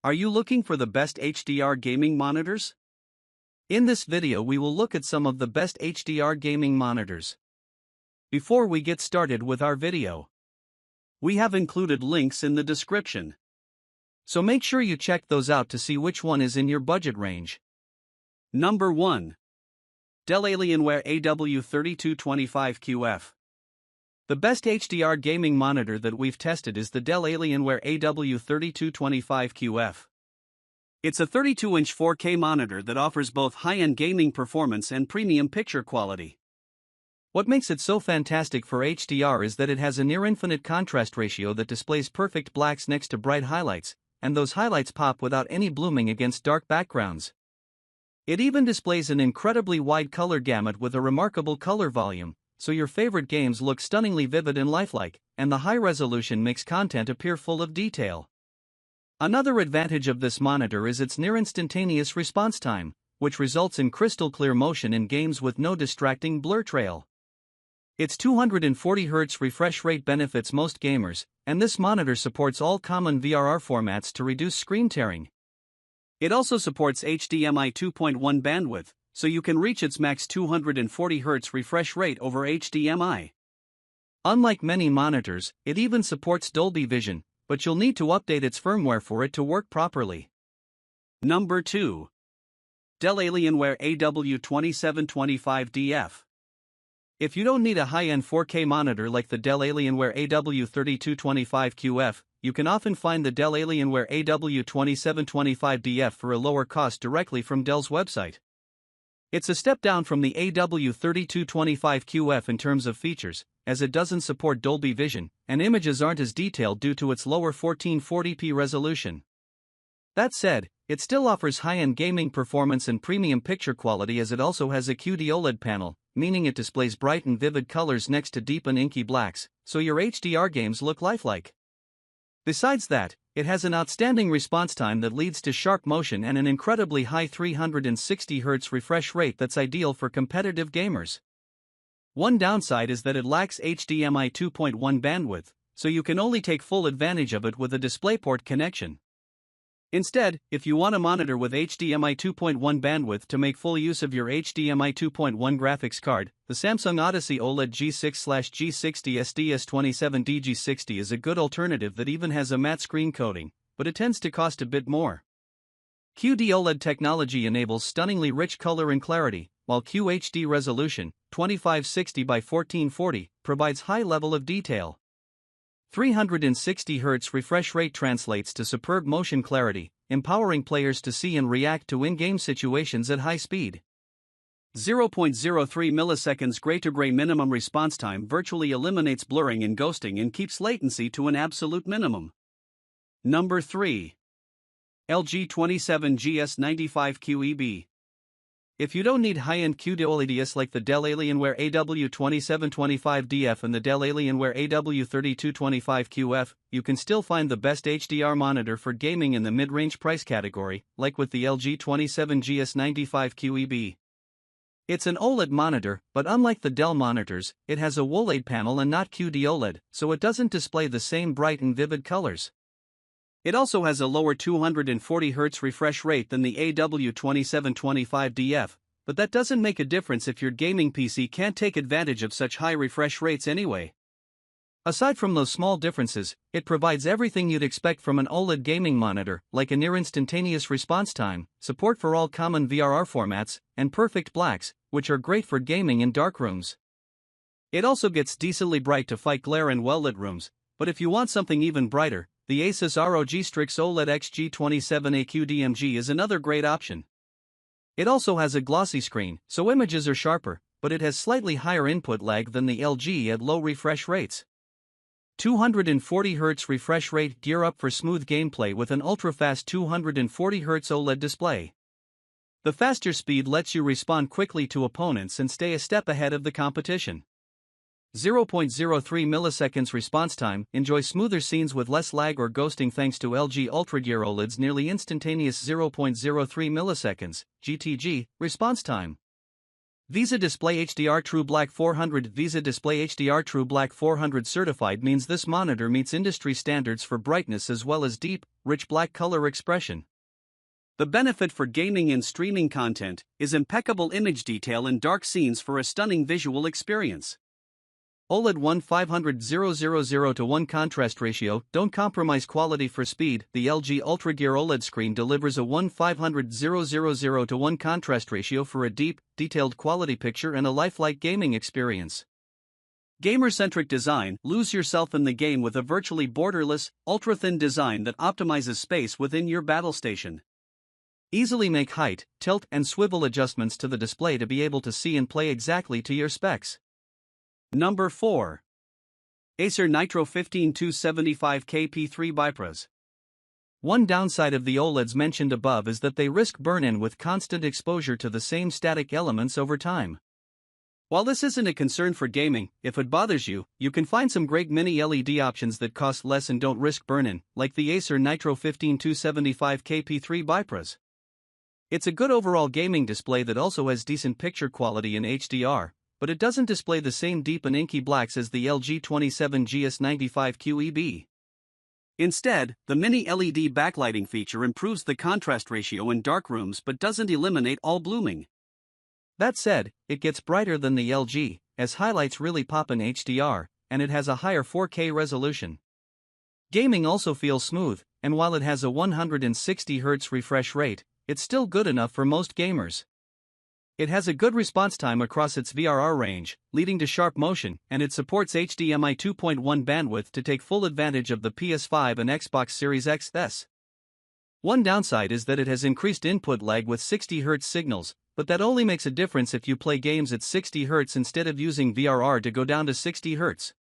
Are you looking for the best HDR gaming monitors? In this video we will look at some of the best HDR gaming monitors. Before we get started with our video, we have included links in the description. So make sure you check those out to see which one is in your budget range. Number 1. Dell Alienware AW3225QF. The best HDR gaming monitor that we've tested is the Dell Alienware AW3225QF. It's a 32-inch 4K monitor that offers both high-end gaming performance and premium picture quality. What makes it so fantastic for HDR is that it has a near-infinite contrast ratio that displays perfect blacks next to bright highlights, and those highlights pop without any blooming against dark backgrounds. It even displays an incredibly wide color gamut with a remarkable color volume, so your favorite games look stunningly vivid and lifelike, and the high resolution makes content appear full of detail. Another advantage of this monitor is its near-instantaneous response time, which results in crystal-clear motion in games with no distracting blur trail. Its 240Hz refresh rate benefits most gamers, and this monitor supports all common VRR formats to reduce screen tearing. It also supports HDMI 2.1 bandwidth, so you can reach its max 240Hz refresh rate over HDMI. Unlike many monitors, it even supports Dolby Vision, but you'll need to update its firmware for it to work properly. Number 2. Dell Alienware AW2725DF. If you don't need a high-end 4K monitor like the Dell Alienware AW3225QF, you can often find the Dell Alienware AW2725DF for a lower cost directly from Dell's website. It's a step down from the AW3225QF in terms of features, as it doesn't support Dolby Vision, and images aren't as detailed due to its lower 1440p resolution. That said, it still offers high-end gaming performance and premium picture quality as it also has a QD-OLED panel, meaning it displays bright and vivid colors next to deep and inky blacks, so your HDR games look lifelike. Besides that, it has an outstanding response time that leads to sharp motion and an incredibly high 360Hz refresh rate that's ideal for competitive gamers. One downside is that it lacks HDMI 2.1 bandwidth, so you can only take full advantage of it with a DisplayPort connection. Instead, if you want a monitor with HDMI 2.1 bandwidth to make full use of your HDMI 2.1 graphics card, the Samsung Odyssey OLED G6/G60 SDS27DG60 is a good alternative that even has a matte screen coating, but it tends to cost a bit more. QD-OLED technology enables stunningly rich color and clarity, while QHD resolution, 2560 by 1440, provides high level of detail. 360Hz refresh rate translates to superb motion clarity, empowering players to see and react to in-game situations at high speed. 0.03 milliseconds gray-to-gray minimum response time virtually eliminates blurring and ghosting and keeps latency to an absolute minimum. Number 3. LG 27GS95QEB. If you don't need high-end QD-OLEDs like the Dell Alienware AW2725DF and the Dell Alienware AW3225QF, you can still find the best HDR monitor for gaming in the mid-range price category, like with the LG 27GS95QEB. It's an OLED monitor, but unlike the Dell monitors, it has a OLED panel and not QD-OLED, so it doesn't display the same bright and vivid colors. It also has a lower 240Hz refresh rate than the AW2725DF, but that doesn't make a difference if your gaming PC can't take advantage of such high refresh rates anyway. Aside from those small differences, it provides everything you'd expect from an OLED gaming monitor, like a near-instantaneous response time, support for all common VRR formats, and perfect blacks, which are great for gaming in dark rooms. It also gets decently bright to fight glare in well-lit rooms, but if you want something even brighter, the Asus ROG Strix OLED XG27A QDMG is another great option. It also has a glossy screen, so images are sharper, but it has slightly higher input lag than the LG at low refresh rates. 240Hz refresh rate gear up for smooth gameplay with an ultra-fast 240Hz OLED display. The faster speed lets you respond quickly to opponents and stay a step ahead of the competition. 0.03 milliseconds response time, enjoy smoother scenes with less lag or ghosting thanks to LG UltraGear OLED's nearly instantaneous 0.03 milliseconds, GTG, response time. Visa Display HDR True Black 400. Visa Display HDR True Black 400 certified means this monitor meets industry standards for brightness as well as deep, rich black color expression. The benefit for gaming and streaming content is impeccable image detail in dark scenes for a stunning visual experience. OLED 1:500:000:1 contrast ratio. Don't compromise quality for speed. The LG UltraGear OLED screen delivers a 1:500:000:1 contrast ratio for a deep, detailed quality picture and a lifelike gaming experience. Gamer-centric design. Lose yourself in the game with a virtually borderless, ultra-thin design that optimizes space within your battle station. Easily make height, tilt, and swivel adjustments to the display to be able to see and play exactly to your specs. Number 4. Acer Nitro 15275K P3 Bipros. One downside of the OLEDs mentioned above is that they risk burn-in with constant exposure to the same static elements over time. While this isn't a concern for gaming, if it bothers you, you can find some great mini LED options that cost less and don't risk burn-in, like the Acer Nitro 15275K P3 Bipros. It's a good overall gaming display that also has decent picture quality in HDR, but it doesn't display the same deep and inky blacks as the LG 27GS95QEB. Instead, the mini LED backlighting feature improves the contrast ratio in dark rooms but doesn't eliminate all blooming. That said, it gets brighter than the LG, as highlights really pop in HDR, and it has a higher 4K resolution. Gaming also feels smooth, and while it has a 160Hz refresh rate, it's still good enough for most gamers. It has a good response time across its VRR range, leading to sharp motion, and it supports HDMI 2.1 bandwidth to take full advantage of the PS5 and Xbox Series XS. One downside is that it has increased input lag with 60Hz signals, but that only makes a difference if you play games at 60Hz instead of using VRR to go down to 60Hz.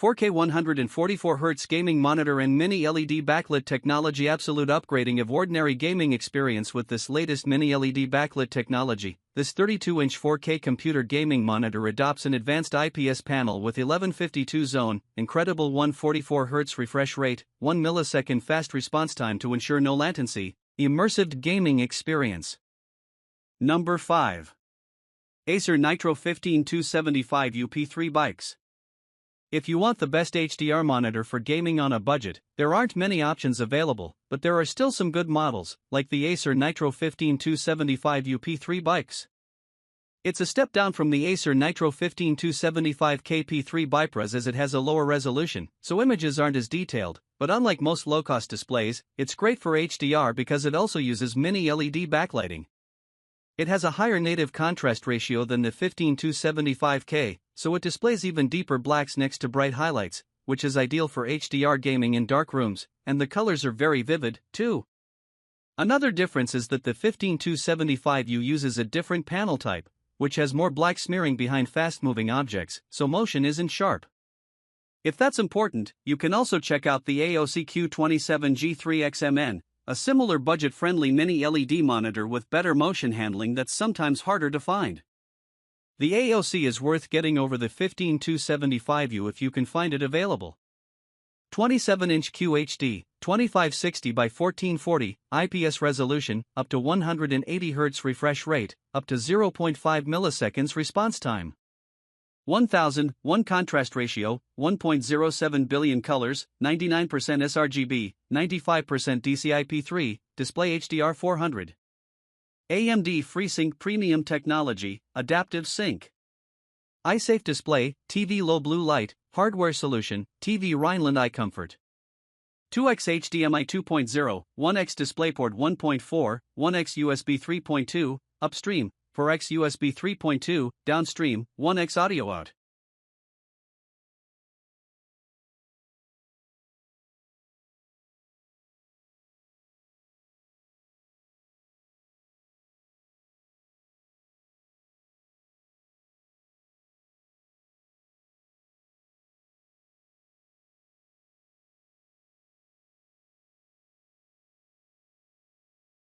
4K 144Hz gaming monitor and mini LED backlit technology. Absolute upgrading of ordinary gaming experience with this latest mini LED backlit technology. This 32-inch 4K computer gaming monitor adopts an advanced IPS panel with 1152 zone, incredible 144Hz refresh rate, 1 millisecond fast response time to ensure no latency, immersive gaming experience. Number 5. Acer Nitro 15275U P3 Bikes. If you want the best HDR monitor for gaming on a budget, there aren't many options available, but there are still some good models, like the Acer Nitro 15275U P3 Bikes. It's a step down from the Acer Nitro 15275K P3 Bipros as it has a lower resolution, so images aren't as detailed, but unlike most low-cost displays, it's great for HDR because it also uses mini LED backlighting. It has a higher native contrast ratio than the 15275K, so it displays even deeper blacks next to bright highlights, which is ideal for HDR gaming in dark rooms, and the colors are very vivid, too. Another difference is that the 15275U uses a different panel type, which has more black smearing behind fast-moving objects, so motion isn't sharp. If that's important, you can also check out the AOC Q27G3XMN, a similar budget-friendly mini LED monitor with better motion handling that's sometimes harder to find. The AOC is worth getting over the 15275U if you can find it available. 27-inch QHD, 2560 by 1440, IPS resolution, up to 180Hz refresh rate, up to 0.5 milliseconds response time. 1001 contrast ratio, 1.07 billion colors, 99% sRGB, 95% DCI-P3, display HDR 400. AMD FreeSync Premium Technology, Adaptive Sync. iSafe display, TV low blue light, hardware solution, TV Rhineland Eye Comfort. 2x HDMI 2.0, 1x DisplayPort 1.4, 1x USB 3.2, upstream, 4x USB 3.2, downstream, 1x audio out.